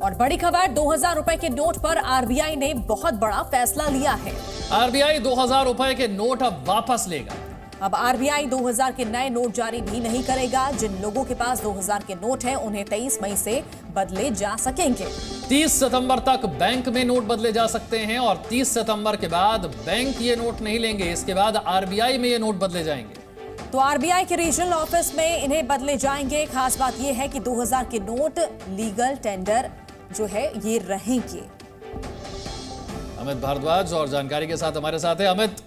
और बड़ी खबर, 2000 रुपए के नोट पर आरबीआई ने बहुत बड़ा फैसला लिया है। आरबीआई 2000 रुपए के नोट अब वापस लेगा। अब आरबीआई 2000 के नए नोट जारी भी नहीं करेगा। जिन लोगों के पास 2000 के नोट हैं, उन्हें 23 मई से बदले जा सकेंगे। 30 सितंबर तक बैंक में नोट बदले जा सकते हैं और 30 सितंबर के बाद बैंक ये नोट नहीं लेंगे। इसके बाद आरबीआई में ये नोट बदले जाएंगे। तो आरबीआई के रीजनल ऑफिस में इन्हें बदले जाएंगे। खास बात यह है कि 2000 के नोट लीगल टेंडर जो है ये रहेंगे। अमित भारद्वाज और जानकारी के साथ हमारे साथ है। अमित,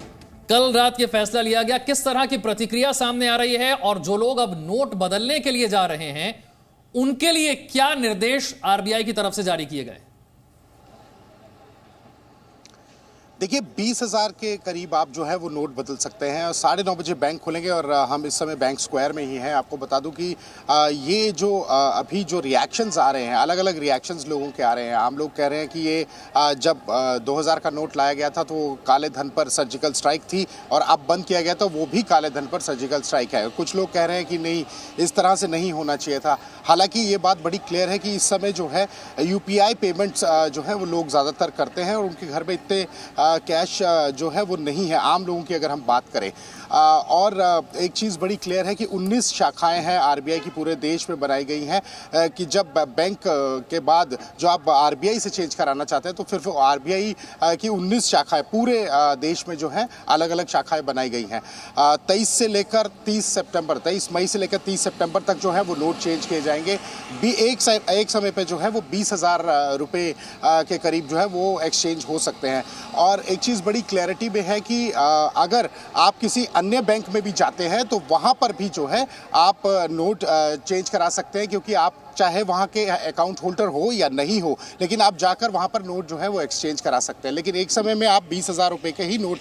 कल रात ये फैसला लिया गया, किस तरह की प्रतिक्रिया सामने आ रही है और जो लोग अब नोट बदलने के लिए जा रहे हैं उनके लिए क्या निर्देश आरबीआई की तरफ से जारी किए गए? देखिए, 20,000 के करीब आप जो है वो नोट बदल सकते हैं और 9:30 बजे बैंक खुलेंगे और हम इस समय बैंक स्क्वायर में ही हैं। आपको बता दूं कि ये जो अभी जो रिएक्शंस आ रहे हैं, अलग अलग रिएक्शंस लोगों के आ रहे हैं। आम लोग कह रहे हैं कि ये जब 2000 का नोट लाया गया था तो काले धन पर सर्जिकल स्ट्राइक थी और अब बंद किया गया तो वो भी काले धन पर सर्जिकल स्ट्राइक है। कुछ लोग कह रहे हैं कि नहीं, इस तरह से नहीं होना चाहिए था। हालांकि ये बात बड़ी क्लियर है कि इस समय जो है यूपीआई पेमेंट्स जो है वो लोग ज़्यादातर करते हैं और उनके घर में इतने कैश जो है वो नहीं है आम लोगों की, अगर हम बात करें। और एक चीज़ बड़ी क्लियर है कि 19 शाखाएं हैं आरबीआई की पूरे देश में बनाई गई हैं कि जब बैंक के बाद जो आप आरबीआई से चेंज कराना चाहते हैं तो फिर आरबीआई की 19 शाखाएं पूरे देश में जो हैं अलग अलग शाखाएं बनाई गई हैं। 23 से लेकर 23 मई से लेकर 30 सितंबर तक जो है वो नोट चेंज किए जाएंगे। एक समय पे जो है वो 20,000 रुपये के करीब जो है वो एक्सचेंज हो सकते हैं। और एक चीज़ बड़ी क्लैरिटी में है कि अगर आप किसी अन्य बैंक में भी जाते हैं तो वहाँ पर भी जो है आप नोट चेंज करा सकते हैं, क्योंकि आप चाहे वहाँ के अकाउंट होल्डर हो या नहीं हो, लेकिन आप जाकर वहाँ पर नोट जो है वो एक्सचेंज करा सकते हैं। लेकिन एक समय में आप 20,000 रुपये के ही नोट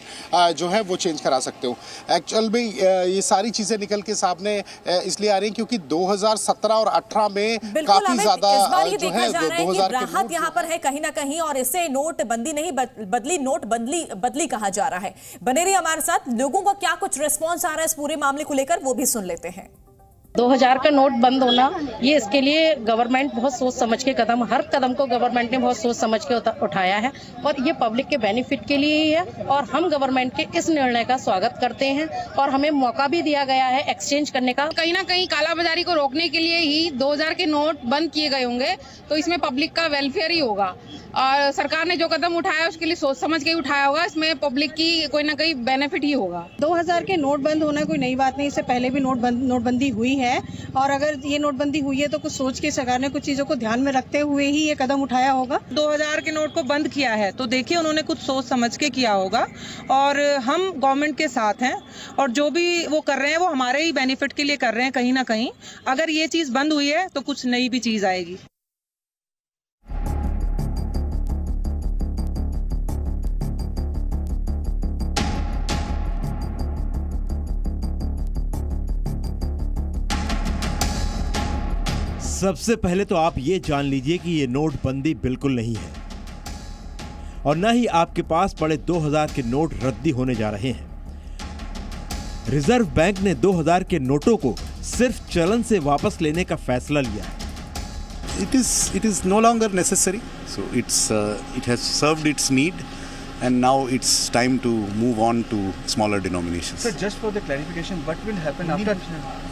जो है वो चेंज करा सकते हो। एक्चुअल में ये सारी चीज़ें निकल के सामने इसलिए आ रही हैं क्योंकि 2017 और 18 में काफ़ी ज़्यादा जो है 2000 के राहत यहाँ पर है कहीं ना कहीं, और इससे नोट बंदी नहीं बदली, नोट बदली कहा जा रहा है। बने रहिए हमारे साथ। लोगों का क्या कुछ रिस्पॉन्स आ रहा है इस पूरे मामले को लेकर, वो भी सुन लेते हैं। 2000 का नोट बंद होना, ये इसके लिए गवर्नमेंट बहुत सोच समझ के हर कदम को गवर्नमेंट ने बहुत सोच समझ के उठाया है और ये पब्लिक के बेनिफिट के लिए ही है। और हम गवर्नमेंट के इस निर्णय का स्वागत करते हैं और हमें मौका भी दिया गया है एक्सचेंज करने का। कहीं ना कहीं कालाबाजारी को रोकने के लिए ही 2000 के नोट बंद किए गए होंगे, तो इसमें पब्लिक का वेलफेयर ही होगा। और सरकार ने जो कदम उठाया उसके लिए सोच समझ के ही उठाया होगा। इसमें पब्लिक की कोई ना कोई बेनिफिट ही होगा। 2000 के नोट बंद होना कोई नई बात नहीं, इससे पहले भी नोटबंदी हुई है और अगर ये नोटबंदी हुई है तो कुछ सोच के सरकार ने कुछ चीजों को ध्यान में रखते हुए ही ये कदम उठाया होगा। 2000 के नोट को बंद किया है तो देखिए उन्होंने कुछ सोच समझ के किया होगा और हम गवर्नमेंट के साथ हैं और जो भी वो कर रहे हैं वो हमारे ही बेनिफिट के लिए कर रहे हैं। कहीं ना कहीं अगर ये चीज बंद हुई है तो कुछ नई भी चीज आएगी। सबसे पहले तो आप ये जान लीजिए कि ये नोटबंदी बिल्कुल नहीं है और ना ही आपके पास पड़े 2000 के नोट रद्दी होने जा रहे हैं। रिजर्व बैंक ने 2000 के नोटों को सिर्फ चलन से वापस लेने का फैसला लिया है। It is no longer necessary, so it has served its need and now it's time to move on to smaller denominations. Sir, just for the clarification, what will happen after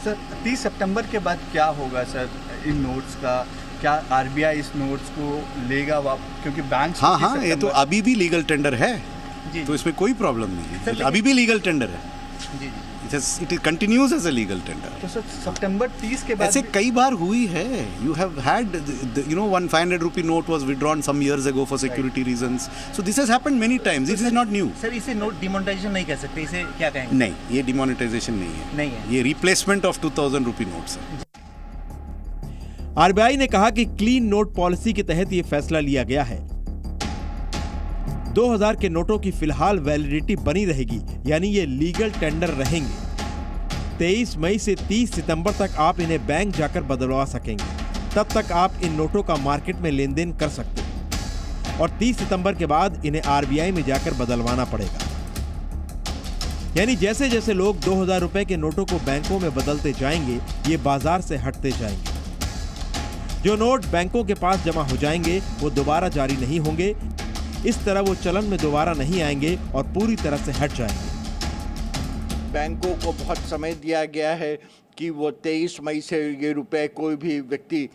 sir 30 सितंबर के बाद क्या होगा sir इन notes का? क्या RBI इस notes को लेगा वापस, क्योंकि बैंक हाँ ये तो अभी भी लीगल टेंडर है जी, तो इसमें कोई प्रॉब्लम नहीं है। अभी भी लीगल टेंडर है जी। It continues as a legal tender. तो सर सितंबर 30 के बाद ऐसे कई बार हुई है। You have had one 500 rupee note was withdrawn some years ago for security reasons. So this has happened many times. This is not new. Sir इसे note demonetisation नहीं कह सकते, इसे क्या कहेंगे? नहीं, ये डिमोनेटाइजेशन नहीं है। ये रिप्लेसमेंट ऑफ 2000 रुपी नोट्स है। आरबीआई ने कहा कि क्लीन नोट पॉलिसी के तहत ये फैसला लिया गया है। 2000 के नोटों की फिलहाल वैलिडिटी बनी रहेगी, यानी ये लीगल टेंडर रहेंगे। 23 मई से 30 सितंबर तक आप इन्हें बैंक जाकर बदलवा सकेंगे। तब तक आप इन नोटों का मार्केट में लेन देन कर सकते हैं और 30 सितंबर के बाद इन्हें आरबीआई में जाकर बदलवाना पड़ेगा। यानी जैसे जैसे लोग 2000 रुपए के नोटों को बैंकों में बदलते जाएंगे, ये बाजार से हटते जाएंगे। जो नोट बैंकों के पास जमा हो जाएंगे वो दोबारा जारी नहीं होंगे। इस तरह वो चलन में दोबारा नहीं आएंगे और पूरी तरह से हट जाएंगे। बैंकों को बहुत समय दिया गया है कि वो 23 मई से ये रुपए कोई भी व्यक्ति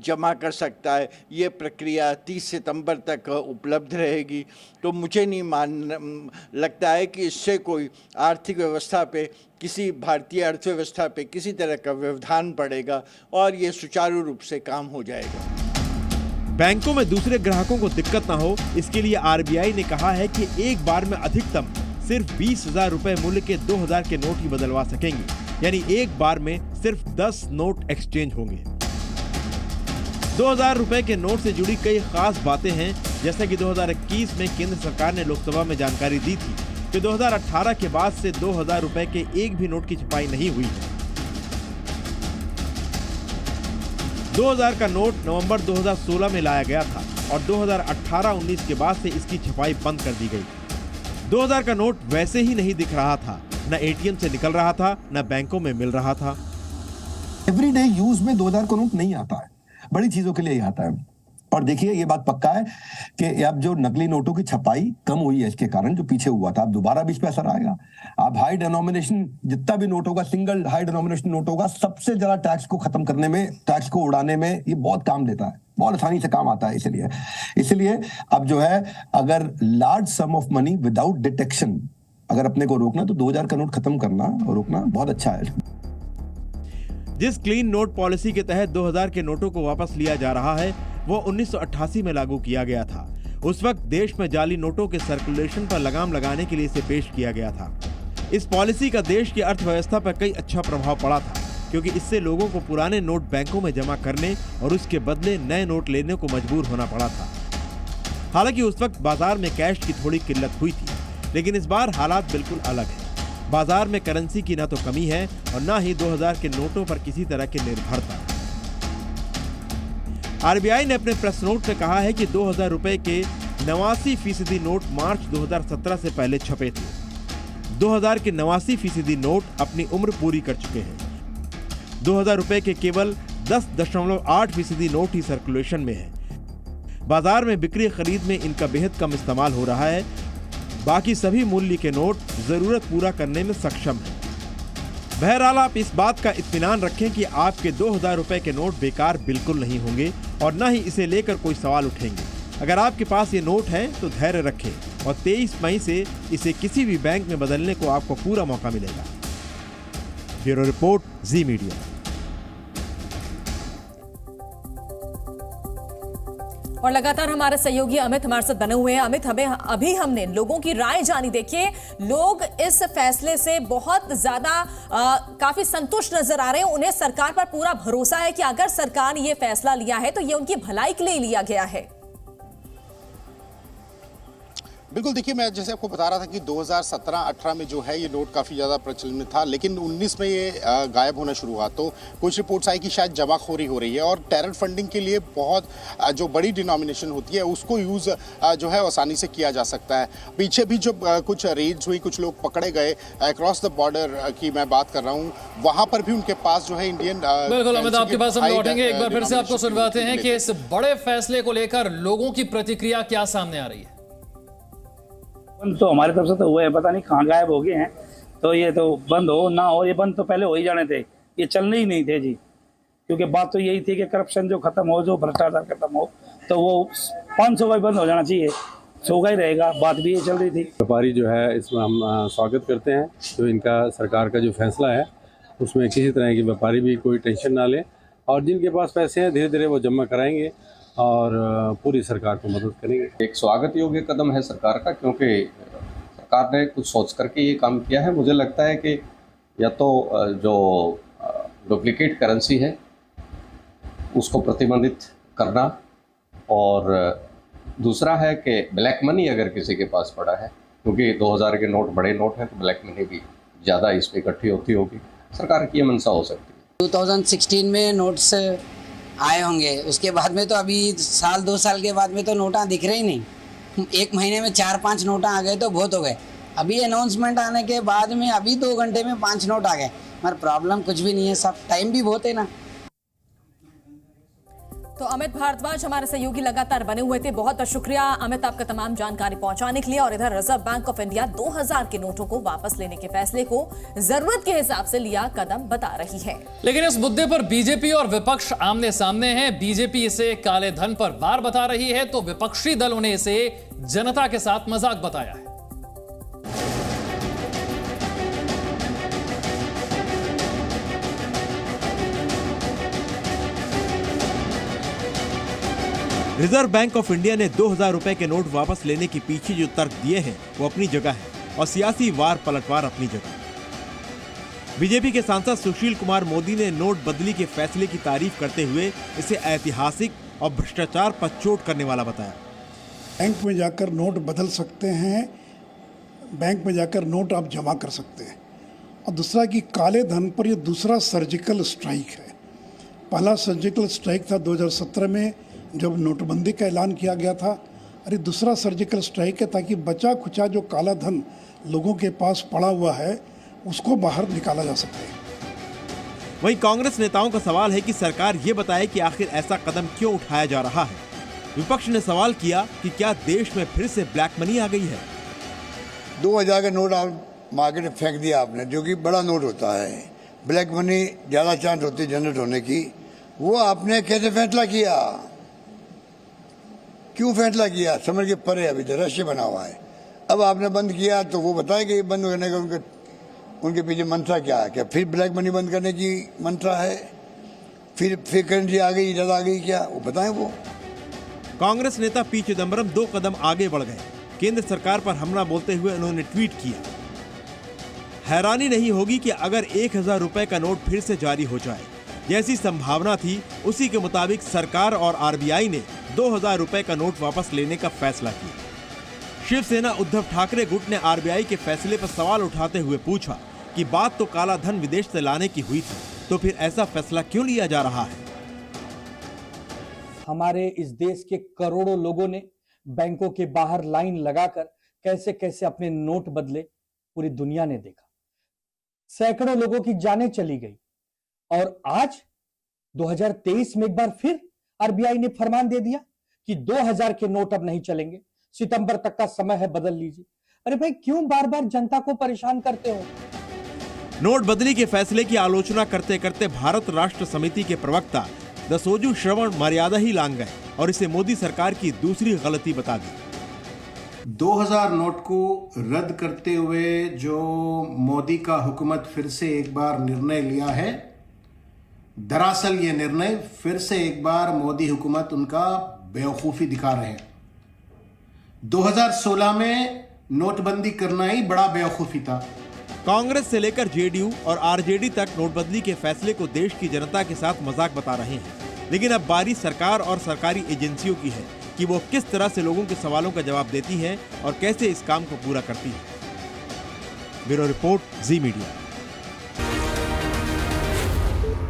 जमा कर सकता है। ये प्रक्रिया 30 सितंबर तक उपलब्ध रहेगी। तो मुझे नहीं लगता है कि इससे कोई आर्थिक व्यवस्था पे, किसी भारतीय अर्थव्यवस्था पे किसी तरह का व्यवधान पड़ेगा और ये सुचारू रूप से काम हो जाएगा। बैंकों में दूसरे ग्राहकों को दिक्कत ना हो, इसके लिए आरबीआई ने कहा है कि एक बार में अधिकतम सिर्फ 20,000 रुपए मूल्य के 2,000 के नोट ही बदलवा सकेंगे, यानी एक बार में सिर्फ 10 नोट एक्सचेंज होंगे। 2,000 रुपए के नोट से जुड़ी कई खास बातें हैं, जैसे कि 2021 में केंद्र सरकार ने लोकसभा में जानकारी दी थी कि 2018 के बाद से 2,000 रुपए के एक भी नोट की छपाई नहीं हुई है। 2000 का नोट नवंबर 2016 में लाया गया था और 2018-19 के बाद से इसकी छपाई बंद कर दी गई। 2000 का नोट वैसे ही नहीं दिख रहा था, न एटीएम से निकल रहा था, न बैंकों में मिल रहा था। एवरीडे यूज में 2000 का नोट नहीं आता है, बड़ी चीजों के लिए ही आता है। और देखिए ये बात पक्का है कि अब जो नकली नोटों की छपाई कम हुई है, इसके कारण जो पीछे हुआ था अब दोबारा भी इस पे असर आएगा। अब हाई डिनोमिनेशन जितना भी नोट होगा, सिंगल हाई डिनोमिनेशन नोट होगा, सबसे ज्यादा टैक्स को खत्म करने में, टैक्स को उड़ाने में ये बहुत काम देता है, बहुत आसानी से काम आता है। इसलिए अब जो है, अगर large some of money without detection अगर अपने को रोकना, तो 2000 का नोट खत्म करना और रोकना बहुत अच्छा है। जिस क्लीन नोट पॉलिसी के तहत 2000 के नोटों को वापस लिया जा रहा है वो 1988 में लागू किया गया था। उस वक्त देश में जाली नोटों के सर्कुलेशन पर लगाम लगाने के लिए इसे पेश किया गया था। इस पॉलिसी का देश की अर्थव्यवस्था पर कई अच्छा प्रभाव पड़ा था, क्योंकि इससे लोगों को पुराने नोट बैंकों में जमा करने और उसके बदले नए नोट लेने को मजबूर होना पड़ा था। हालांकि उस वक्त बाजार में कैश की थोड़ी किल्लत हुई थी, लेकिन इस बार हालात बिल्कुल अलग है। बाजार में करेंसी की ना तो कमी है और ना ही 2000 के नोटों पर किसी तरह की निर्भरता। आरबीआई ने अपने प्रेस नोट में कहा है कि 2000 रुपए के 89% नोट मार्च 2017 से पहले छपे थे। 2000 के 89% नोट अपनी उम्र पूरी कर चुके हैं। 2000 रुपए के केवल 10.8% नोट ही सर्कुलेशन में है। बाजार में बिक्री खरीद में इनका बेहद कम इस्तेमाल हो रहा है। बाकी सभी मूल्य के नोट जरूरत पूरा करने में सक्षम हैं। बहरहाल आप इस बात का इत्मीनान रखें कि आपके 2000 रुपए के नोट बेकार बिल्कुल नहीं होंगे और न ही इसे लेकर कोई सवाल उठेंगे। अगर आपके पास ये नोट है तो धैर्य रखें और 23 मई से इसे किसी भी बैंक में बदलने को आपको पूरा मौका मिलेगा। ब्यूरो रिपोर्ट, जी मीडिया। और लगातार हमारे सहयोगी अमित हमारे साथ बने हुए हैं। अमित, अभी हमने लोगों की राय जानी। देखिए, लोग इस फैसले से बहुत ज्यादा काफी संतुष्ट नजर आ रहे हैं। उन्हें सरकार पर पूरा भरोसा है कि अगर सरकार ने ये फैसला लिया है तो ये उनकी भलाई के लिए लिया गया है। बिल्कुल, देखिए मैं जैसे आपको बता रहा था कि 2017-18 में जो है ये नोट काफ़ी ज़्यादा प्रचलन में था, लेकिन 19 में ये गायब होना शुरू हुआ। तो कुछ रिपोर्ट्स आई कि शायद जमाखोरी हो रही है और टेरर फंडिंग के लिए बहुत जो बड़ी डिनोमिनेशन होती है उसको यूज़ जो है आसानी से किया जा सकता है। पीछे भी जो कुछ रेड्स हुई, कुछ लोग पकड़े गए अक्रॉस द बॉर्डर की मैं बात कर रहा हूँ, वहाँ पर भी उनके पास जो है इंडियन। बिल्कुल अमित, आपके पास हम लौटेंगे। एक बार फिर से आपको सुनवाते हैं कि इस बड़े फैसले को लेकर लोगों की प्रतिक्रिया क्या सामने आ रही है। तो हमारी तरफ से तो हुए हैं, पता नहीं कहाँ गायब हो गए हैं। तो ये तो बंद हो ना हो, ये बंद तो पहले हो ही जाने थे, ये चलने ही नहीं थे जी। क्योंकि बात तो यही थी कि करप्शन जो खत्म हो, जो भ्रष्टाचार खत्म हो, तो वो 500 का बंद हो जाना चाहिए, 100 का ही रहेगा। बात भी ये चल रही थी। व्यापारी जो है इसमें हम स्वागत करते हैं। तो इनका सरकार का जो फैसला है उसमें किसी तरह की व्यापारी भी कोई टेंशन ना ले और जिनके पास पैसे हैं धीरे धीरे वो जमा कराएंगे और पूरी सरकार को मदद करेंगे। एक स्वागत योग्य कदम है सरकार का, क्योंकि सरकार ने कुछ सोच करके ये काम किया है। मुझे लगता है कि या तो जो डुप्लीकेट करेंसी है उसको प्रतिबंधित करना, और दूसरा है कि ब्लैक मनी अगर किसी के पास पड़ा है, क्योंकि 2000 के नोट बड़े नोट हैं तो ब्लैक मनी भी ज़्यादा इस पर इकट्ठी होती होगी। सरकार की ये मंशा हो सकती है। 2016 में नोट्स आए होंगे, उसके बाद में तो अभी 2 साल के बाद में तो नोटा दिख रहे ही नहीं। एक महीने में 4-5 नोटा आ गए तो बहुत हो गए। अभी अनाउंसमेंट आने के बाद में अभी 2 घंटे में 5 नोट आ गए। मगर प्रॉब्लम कुछ भी नहीं है, सब टाइम भी बहुत है ना। तो अमित भारद्वाज हमारे सहयोगी लगातार बने हुए थे। बहुत शुक्रिया अमित, आपका तमाम जानकारी पहुंचाने के लिए। और इधर रिजर्व बैंक ऑफ इंडिया 2000 के नोटों को वापस लेने के फैसले को जरूरत के हिसाब से लिया कदम बता रही है। लेकिन इस मुद्दे पर बीजेपी और विपक्ष आमने सामने हैं। बीजेपी इसे काले धन पर वार बता रही है तो विपक्षी दलों ने इसे जनता के साथ मजाक बताया है। रिजर्व बैंक ऑफ इंडिया ने 2000 रुपए के नोट वापस लेने के पीछे जो तर्क दिए हैं वो अपनी जगह है और सियासी वार पलटवार अपनी जगह। बीजेपी के सांसद सुशील कुमार मोदी ने नोट बदली के फैसले की तारीफ करते हुए इसे ऐतिहासिक और भ्रष्टाचार पर चोट करने वाला बताया। बैंक में जाकर नोट बदल सकते हैं, बैंक में जाकर नोट आप जमा कर सकते हैं। और दूसरा कि काले धन पर यह दूसरा सर्जिकल स्ट्राइक है। पहला सर्जिकल स्ट्राइक था 2017 में जब नोटबंदी का ऐलान किया गया था, और ये दूसरा सर्जिकल स्ट्राइक है ताकि बचा खुचा जो काला धन लोगों के पास पड़ा हुआ है उसको बाहर निकाला जा सके। वहीं कांग्रेस नेताओं का सवाल है कि सरकार ये बताए कि आखिर ऐसा कदम क्यों उठाया जा रहा है। विपक्ष ने सवाल किया कि क्या देश में फिर से ब्लैक मनी आ गई है। 2000 का नोट आप मार्केट में फेंक दिया आपने, जो कि बड़ा नोट होता है, ब्लैक मनी ज़्यादा चांस होती है जनरेट होने की। वो आपने कैसे फैसला किया, क्यों फैसला किया, समझ के परे अभी तो रहस्य बना हुआ है। अब आपने बंद किया तो वो बताए कि बंद करने का उनके पीछे मंशा क्या है। क्या फिर ब्लैक मनी बंद करने की मंशा है, फिर करेंसी आ गई, इधर आ गई, क्या वो बताएं। वो कांग्रेस नेता पी चिदम्बरम 2 कदम आगे बढ़ गए। केंद्र सरकार पर हमला बोलते हुए उन्होंने ट्वीट किया, हैरानी नहीं होगी कि अगर 1000 रुपए का नोट फिर से जारी हो जाए। जैसी संभावना थी उसी के मुताबिक सरकार और आरबीआई ने 2000 रुपए का नोट वापस लेने का फैसला किया। शिवसेना उद्धव ठाकरे गुट ने आरबीआई के फैसले पर सवाल उठाते हुए पूछा कि बात तो काला धन विदेश से लाने की हुई थी, तो फिर ऐसा फैसला क्यों लिया जा रहा है। हमारे इस देश के करोड़ों लोगों ने बैंकों के बाहर लाइन लगाकर कैसे कैसे अपने नोट बदले, पूरी दुनिया ने देखा। सैकड़ों लोगों की जानें चली गई और आज 2023 में एक बार फिर आरबीआई ने फरमान दे दिया कि 2000 के नोट अब नहीं चलेंगे, सितंबर तक का समय है, बदल लीजिए। अरे भाई, क्यों बार बार जनता को परेशान करते हो। नोटबंदी के फैसले की आलोचना करते करते भारत राष्ट्र समिति के प्रवक्ता दसोजू श्रवण मर्यादा ही लांघ गए और इसे मोदी सरकार की दूसरी गलती बता दी। 2000 नोट को रद्द करते हुए जो मोदी का हुकूमत फिर से एक बार निर्णय लिया है, दरअसल ये निर्णय फिर से एक बार मोदी हुकूमत उनका बेवकूफ़ी दिखा रहे हैं। 2016 में नोटबंदी करना ही बड़ा बेवकूफ़ी था। कांग्रेस से लेकर जेडीयू और आरजेडी तक नोटबंदी के फैसले को देश की जनता के साथ मजाक बता रहे हैं, लेकिन अब बारी सरकार और सरकारी एजेंसियों की है कि वो किस तरह से लोगों के सवालों का जवाब देती हैं और कैसे इस काम को पूरा करती है। ब्यूरो रिपोर्ट, जी मीडिया।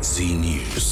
जी न्यूज़।